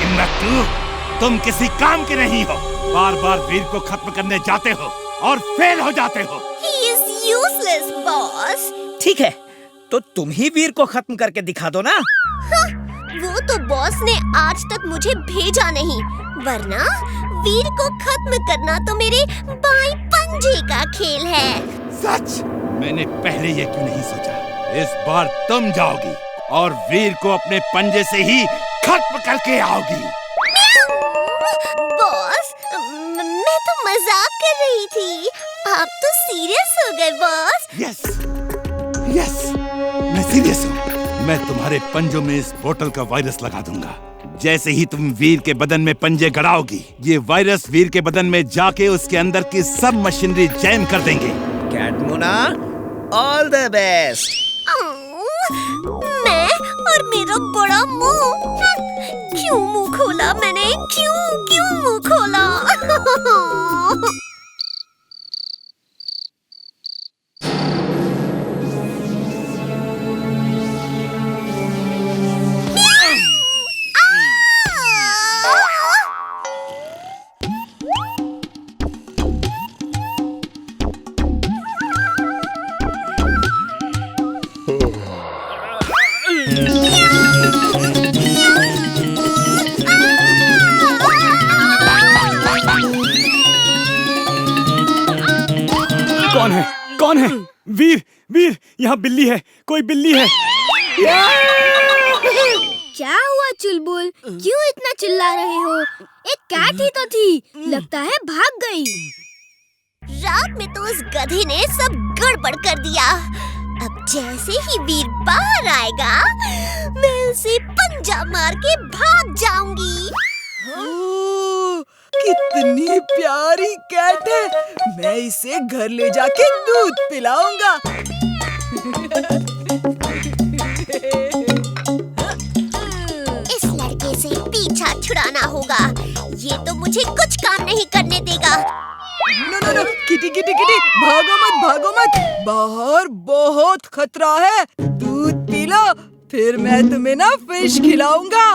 Timbuktu, तुम किसी काम के नहीं हो। बार बार वीर को खत्म करने जाते हो और फेल हो जाते हो। He is useless, boss. ठीक है, तो तुम ही वीर को खत्म करके दिखा दो ना। हाँ, वो तो बॉस ने आज तक मुझे भेजा नहीं, वरना वीर को खत्म करना तो मेरे बाएं पंजे का खेल है। सच? मैंने पहले ये क्यों नहीं सोचा? इस बार तुम जाओगी और वीर को अपने पंजे से ही खत्म करके आओगी। बॉस, मैं तो मजाक कर रही थी, आप तो सीरियस हो गए बॉस। यस, मैं सीरियस हूँ। मैं तुम्हारे पंजों में इस बोतल का वायरस लगा दूंगा। जैसे ही तुम वीर के बदन में पंजे गड़ाओगी, ये वायरस वीर के बदन में जाके उसके अंदर की सब मशीनरी जैम कर देंगे। कैटमुना, ऑल द बेस्ट। मैं और मेरा बड़ा मुंह, क्यों मुंह खोला मैंने? क्यों मुंह खोला? कौन है? वीर, यहाँ बिल्ली है, कोई बिल्ली है। क्या हुआ चुलबुल? क्यों इतना चिल्ला रहे हो? एक कैट ही तो थी, लगता है भाग गई। रात में तो उस गधे ने सब गड़बड़ कर दिया। अब जैसे ही वीर बाहर आएगा, मैं उसे पंजा मार के भाग जाऊंगी। कितनी प्यारी कैट है, मैं इसे घर ले जाके दूध पिलाऊंगा। इस लड़के से पीछा छुड़ाना होगा, ये तो मुझे कुछ काम नहीं करने देगा। नो, किटी, भागो मत, बाहर बहुत खतरा है। दूध पी लो, फिर मैं तुम्हें ना फिश खिलाऊंगा,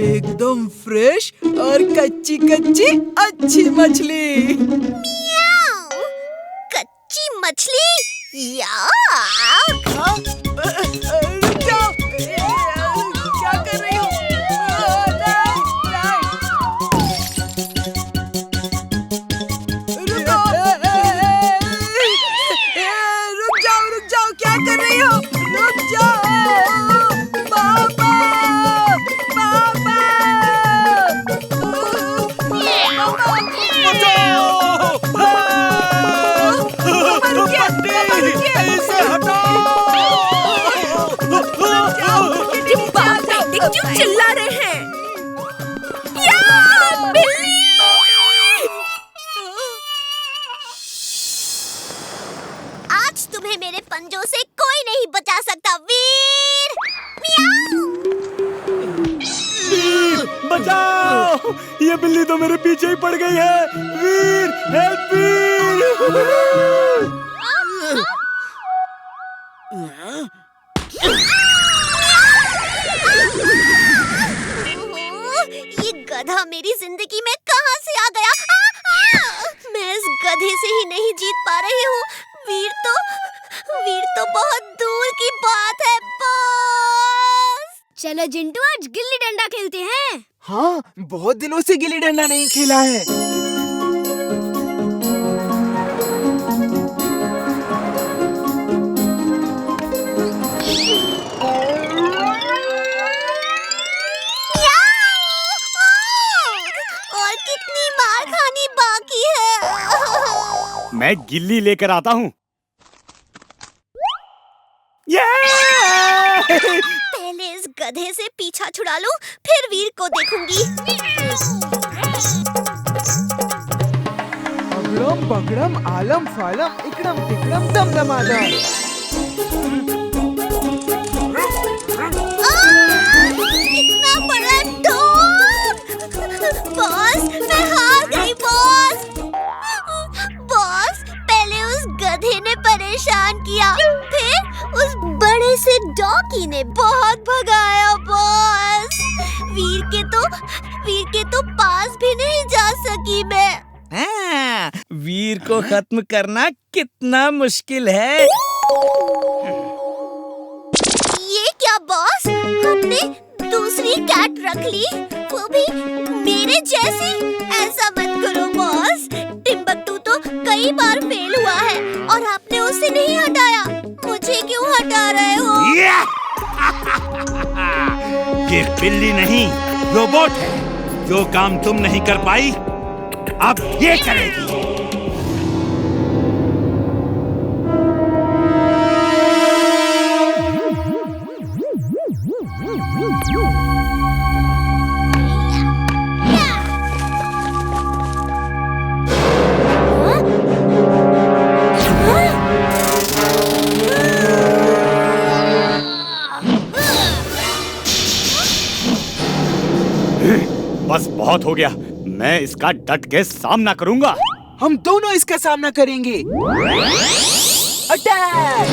एकदम फ्रेश और कच्ची अच्छी मछली। मियाऊ, कच्ची मछली? रुक जाओ, क्या कर रही हो? रुक जाओ, क्या कर रही हो? रुक जाओ। क्यों चिल्ला रहे हैं? आज तुम्हें मेरे पंजों से कोई नहीं बचा सकता वीर। बचाओ! ये बिल्ली तो मेरे पीछे ही पड़ गई है। वीर, हेल्प वीर! ये गधा मेरी जिंदगी में कहां से आ गया? मैं इस गधे से ही नहीं जीत पा रही हूँ। वीर तो बहुत दूर की बात है बॉस। चलो जिंटू, आज गिल्ली डंडा खेलते हैं। हाँ, बहुत दिनों से गिल्ली डंडा नहीं खेला है। और कितनी मार खानी बाकी है? मैं गिल्ली लेकर आता हूँ। पहले इस गधे से पीछा छुड़ा लूं, फिर वीर को देखूंगी। अगड़म बगड़म आलम फालम इकड़म टिकड़म दमदमादम। इतना बड़ा ढोल! बॉस, मैं हार गई बॉस। पहले उस गधे ने परेशान किया, फिर उस बड़े से डॉगी ने बहुत भगाया बॉस। वीर के तो वीर के तो पास भी नहीं जा सकी मैं। हाँ, वीर को खत्म करना कितना मुश्किल है। ये क्या बॉस, हमने दूसरी कैट रख ली, वो भी मेरे जैसी? ऐसा मत करो बॉस, टिम्बकटू तो कई बार फेल हुआ है और आपने उसे नहीं हटाया, मुझे क्यों हटा रहे हो? ये बिल्ली नहीं, रोबोट है। जो काम तुम नहीं कर पाई, अब ये करेगी। बस बहुत हो गया, मैं इसका डट के सामना करूंगा। हम दोनों इसका सामना करेंगे। अटैक!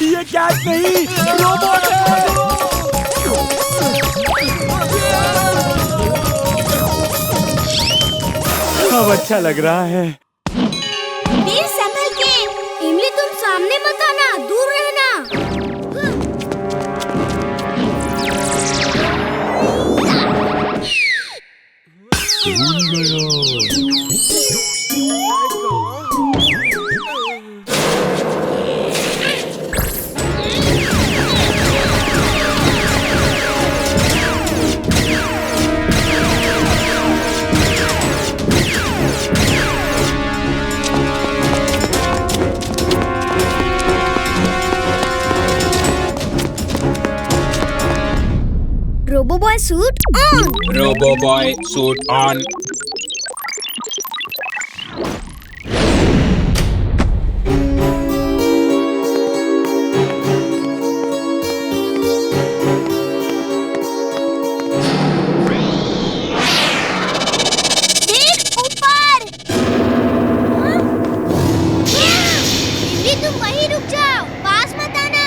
ये कैट नहीं, रोबोट है। अब अच्छा लग रहा है। वीर संभल के। इमली तुम सामने मत आना, दूर रहना। Robo boy suit on. Robo boy suit on. Veer ऊपर। इमली तुम वहीं रुक जाओ, पास मत आना।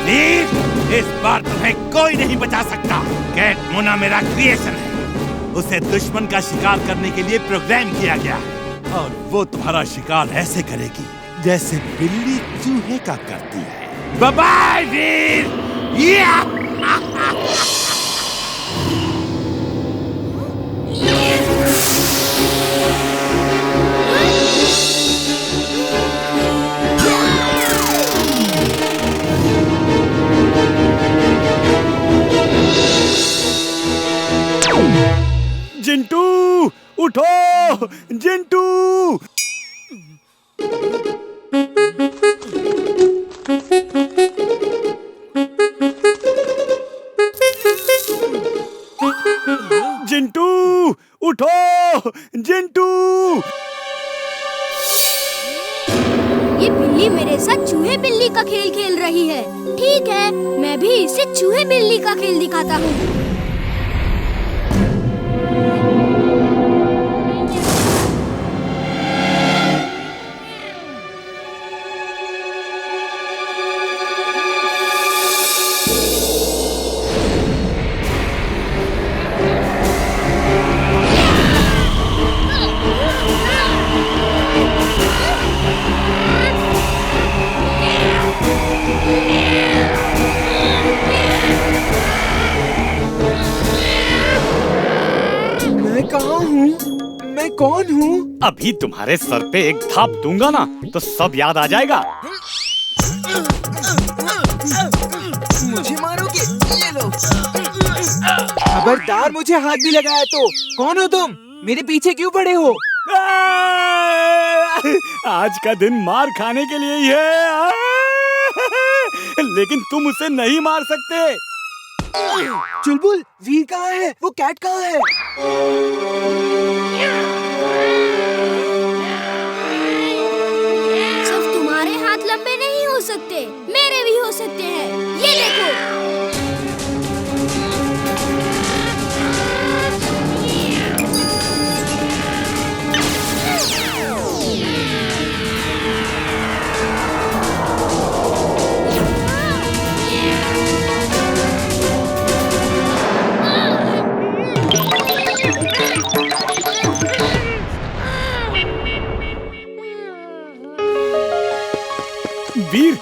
वीर, इस बार तुम्हें कोई नहीं बचा सकता। कैट मोना मेरा क्रिएशन है। उसे दुश्मन का शिकार करने के लिए प्रोग्राम किया गया है और वो तुम्हारा शिकार ऐसे करेगी जैसे बिल्ली चूहे का करती है। बाय बाय वीर। जिंटू, उठो जिंटू। जिंटू, उठो जिंटू। ये बिल्ली मेरे साथ चूहे बिल्ली का खेल खेल रही है। ठीक है, मैं भी इसे चूहे बिल्ली का खेल दिखाता हूँ। मैं कहाँ हूँ? मैं कौन हूँ? अभी तुम्हारे सर पे एक थाप दूंगा ना तो सब याद आ जाएगा। मुझे मारोगे? ये लो। खबरदार, मुझे हाथ भी लगाया तो। कौन हो तुम? मेरे पीछे क्यों पड़े हो? आज का दिन मार खाने के लिए ही है। लेकिन तुम उसे नहीं मार सकते। चुलबुल, वीर कहाँ है? वो कैट कहाँ है? वीर,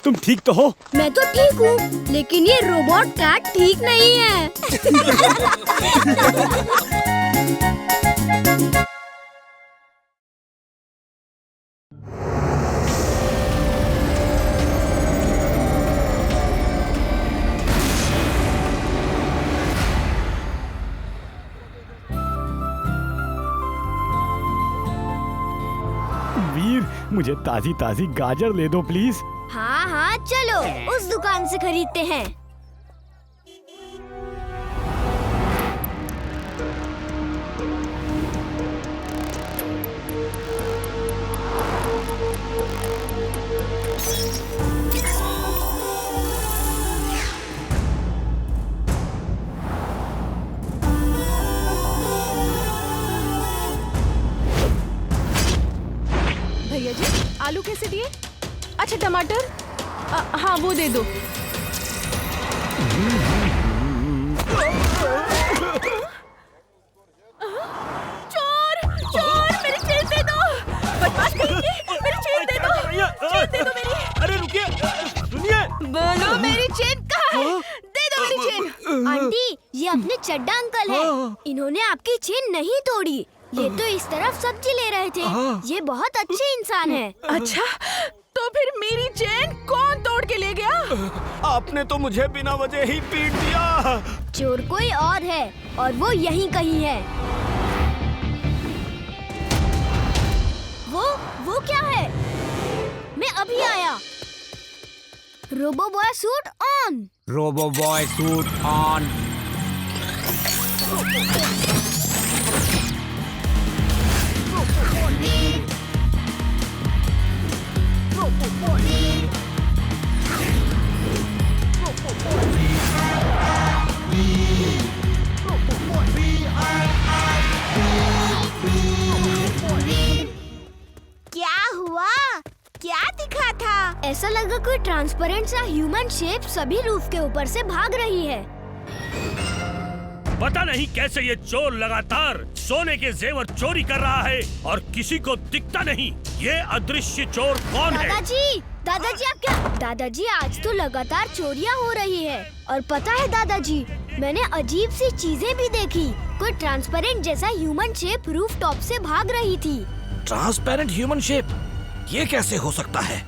तुम ठीक तो हो? मैं तो ठीक हूँ, लेकिन ये रोबोट कैट ठीक नहीं है। वीर, मुझे ताजी ताजी गाजर ले दो प्लीज। हाँ हाँ चलो उस दुकान से खरीदते हैं। भैया जी, आलू कैसे दिए? अच्छा टमाटर, हाँ वो दे दो। चोर चोर, मेरी चेन दे दो। बदमाश कहीं, मेरी चेन दे दो। चेन दे दो मेरी। अरे रुकिए, सुनिए। बोलो मेरी चेन कहाँ है? दे दो मेरी चेन। आंटी, ये अपने चड्डा अंकल हैं। इन्होंने आपकी चेन नहीं तोड़ी। ये तो इस तरफ सब्जी ले रहे थे। ये बहुत अच्छे इंसान हैं। अच्छा, तो फिर मेरी चेन कौन तोड़ के ले गया? आपने तो मुझे बिना वजह ही पीट दिया। चोर कोई और है और वो यहीं कहीं है। वो क्या है? मैं अभी आया। Robo boy suit on. Robo boy suit on. क्या हुआ? क्या दिखा था? ऐसा लगा कोई ट्रांसपेरेंट सा ह्यूमन शेप सभी रूफ के ऊपर से भाग रही है। पता नहीं कैसे ये चोर लगातार सोने के जेवर चोरी कर रहा है और किसी को दिखता नहीं। ये अदृश्य चोर कौन है? दादाजी आप क्या? दादाजी आज तो लगातार चोरियां हो रही है और पता है दादाजी, मैंने अजीब सी चीजें भी देखी। कोई ट्रांसपेरेंट जैसा ह्यूमन शेप रूफ टॉप से भाग रही थी। ट्रांसपेरेंट ह्यूमन शेप, ये कैसे हो सकता है?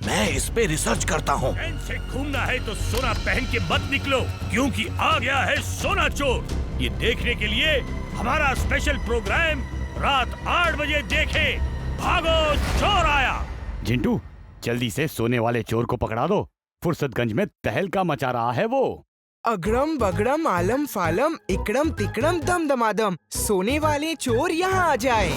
मैं इस पे रिसर्च करता हूँ। चैन से घूमना है तो सोना पहन के मत निकलो, क्योंकि आ गया है सोना चोर। ये देखने के लिए हमारा स्पेशल प्रोग्राम रात 8 बजे देखें। भागो, चोर आया। जिंटू, जल्दी से सोने वाले चोर को पकड़ा दो। फुर्सतगंज में तहलका मचा रहा है वो। अगड़म बगड़म आलम फालम इकड़म तिकड़म दम दमादम, सोने वाले चोर यहाँ आ जाए।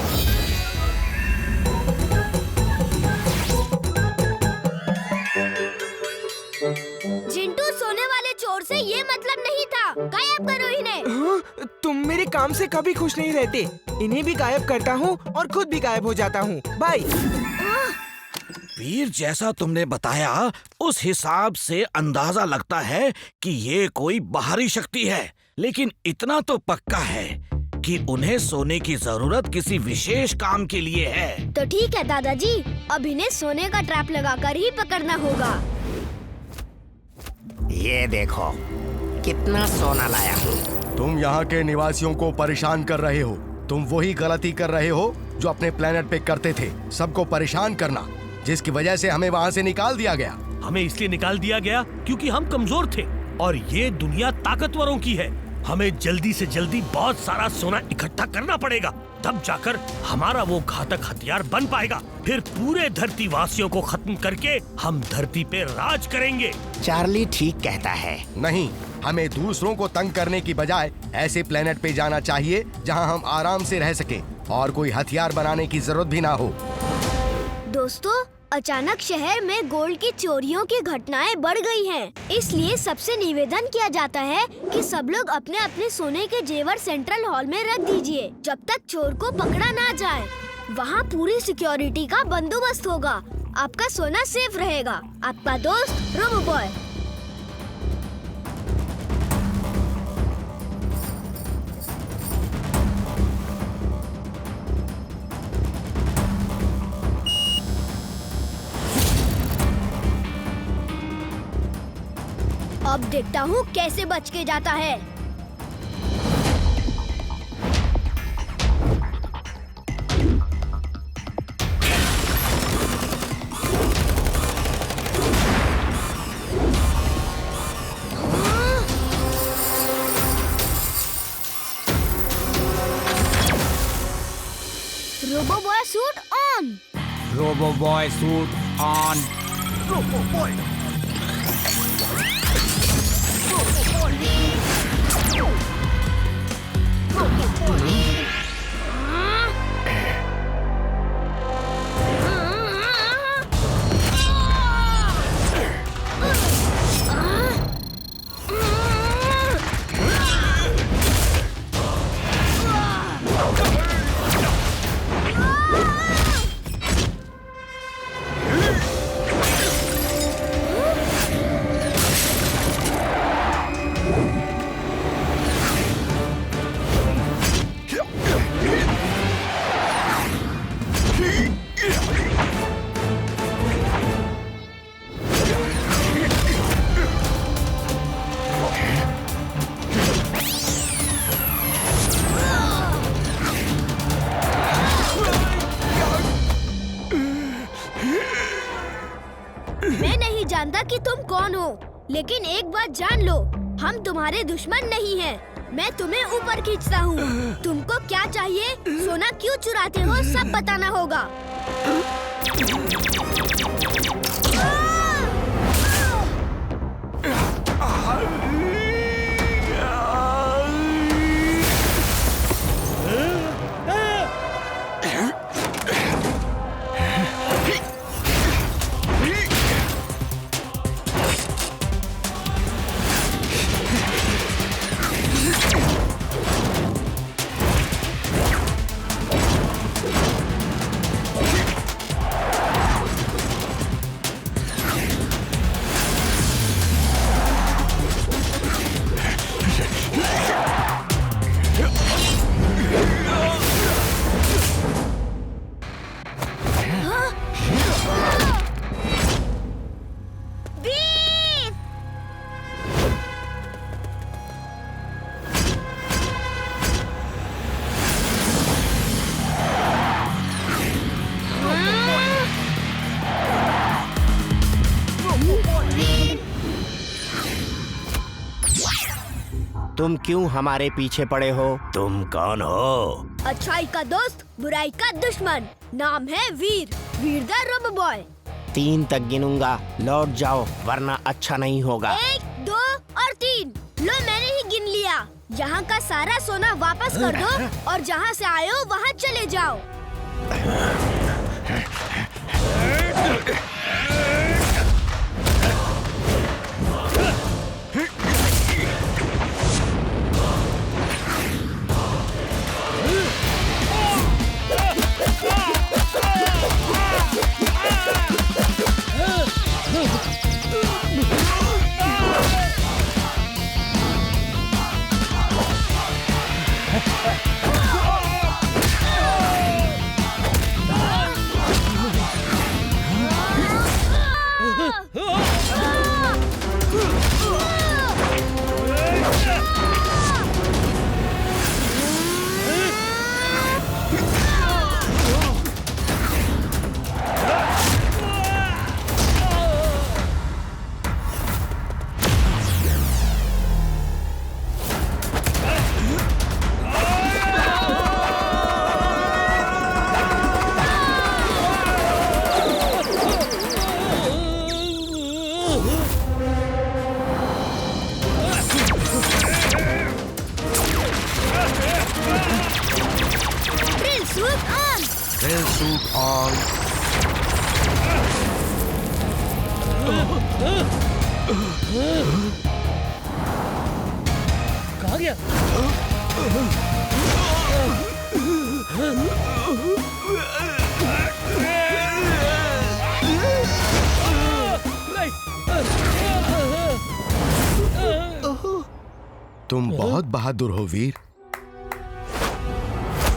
जिंटू, सोने वाले चोर से ये मतलब नहीं था। गायब करो इन्हें। हाँ, तुम मेरे काम से कभी खुश नहीं रहते। इन्हें भी गायब करता हूँ और खुद भी गायब हो जाता हूँ। बाय। वीर, जैसा तुमने बताया उस हिसाब से अंदाजा लगता है कि ये कोई बाहरी शक्ति है, लेकिन इतना तो पक्का है कि उन्हें सोने की जरूरत किसी विशेष काम के लिए है। तो ठीक है दादाजी, अब इन्हें सोने का ट्रैप लगाकर ही पकड़ना होगा। ये देखो कितना सोना लाया हूँ। तुम यहाँ के निवासियों को परेशान कर रहे हो। तुम वही गलती कर रहे हो जो अपने प्लेनेट पे करते थे, सबको परेशान करना, जिसकी वजह से हमें वहाँ से निकाल दिया गया। हमें इसलिए निकाल दिया गया क्योंकि हम कमजोर थे और ये दुनिया ताकतवरों की है। हमें जल्दी से जल्दी बहुत सारा सोना इकट्ठा करना पड़ेगा, तब जाकर हमारा वो घातक हथियार बन पाएगा। फिर पूरे धरती वासियों को खत्म करके हम धरती पे राज करेंगे। चार्ली ठीक कहता है। नहीं, हमें दूसरों को तंग करने की बजाय ऐसे प्लेनेट पे जाना चाहिए जहाँ हम आराम से रह सके और कोई हथियार बनाने की जरूरत भी ना हो। दोस्तों, अचानक शहर में गोल्ड की चोरियों की घटनाएं बढ़ गई हैं। इसलिए सबसे निवेदन किया जाता है कि सब लोग अपने अपने सोने के जेवर सेंट्रल हॉल में रख दीजिए जब तक चोर को पकड़ा ना जाए। वहाँ पूरी सिक्योरिटी का बंदोबस्त होगा। आपका सोना सेफ रहेगा। आपका दोस्त रोबो बॉय। देखता हूँ कैसे बच के जाता है। Robo boy suit on. Robo Boy suit on. मैं नहीं जानता कि तुम कौन हो, लेकिन एक बात जान लो, हम तुम्हारे दुश्मन नहीं हैं। मैं तुम्हें ऊपर खींचता हूँ। तुमको क्या चाहिए, सोना क्यों चुराते हो, सब बताना होगा। तुम क्यों हमारे पीछे पड़े हो? तुम कौन हो? अच्छाई का दोस्त, बुराई का दुश्मन। नाम है वीर, वीर द रोबो बॉय। 3 तक गिनूंगा, लौट जाओ वरना अच्छा नहीं होगा। 1, 2 और 3। लो मैंने ही गिन लिया। यहाँ का सारा सोना वापस कर दो और जहाँ से आए हो वहाँ चले जाओ। Drill suit on. कहाँ गया? तुम बहुत बहादुर हो वीर।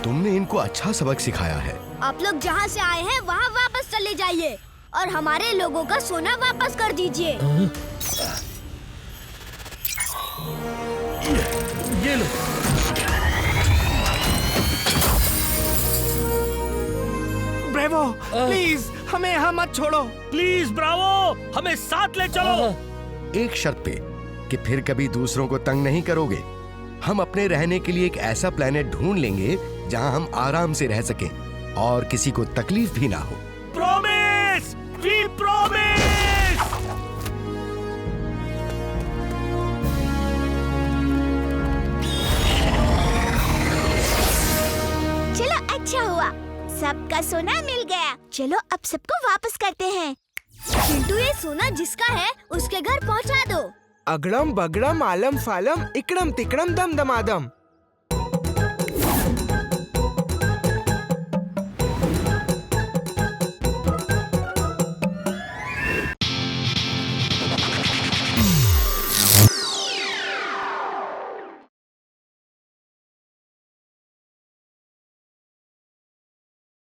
तुमने इनको अच्छा सबक सिखाया है। आप लोग जहाँ से आए हैं वहाँ वापस चले जाइए और हमारे लोगों का सोना वापस कर दीजिए। ये लो। ब्रेवो, प्लीज हमें यहाँ मत छोड़ो। प्लीज ब्रावो, हमें साथ ले चलो। एक शर्त पे कि फिर कभी दूसरों को तंग नहीं करोगे। हम अपने रहने के लिए एक ऐसा प्लेनेट ढूंढ लेंगे जहां हम आराम से रह सकें और किसी को तकलीफ भी ना हो। Promise, we promise. चलो अच्छा हुआ, सबका सोना मिल गया। चलो अब सबको वापस करते हैं। चिंटू, ये सोना जिसका है उसके घर पहुंचा दो। अगड़म बगड़म आलम फालम इकड़म तिकड़म दम दमादम।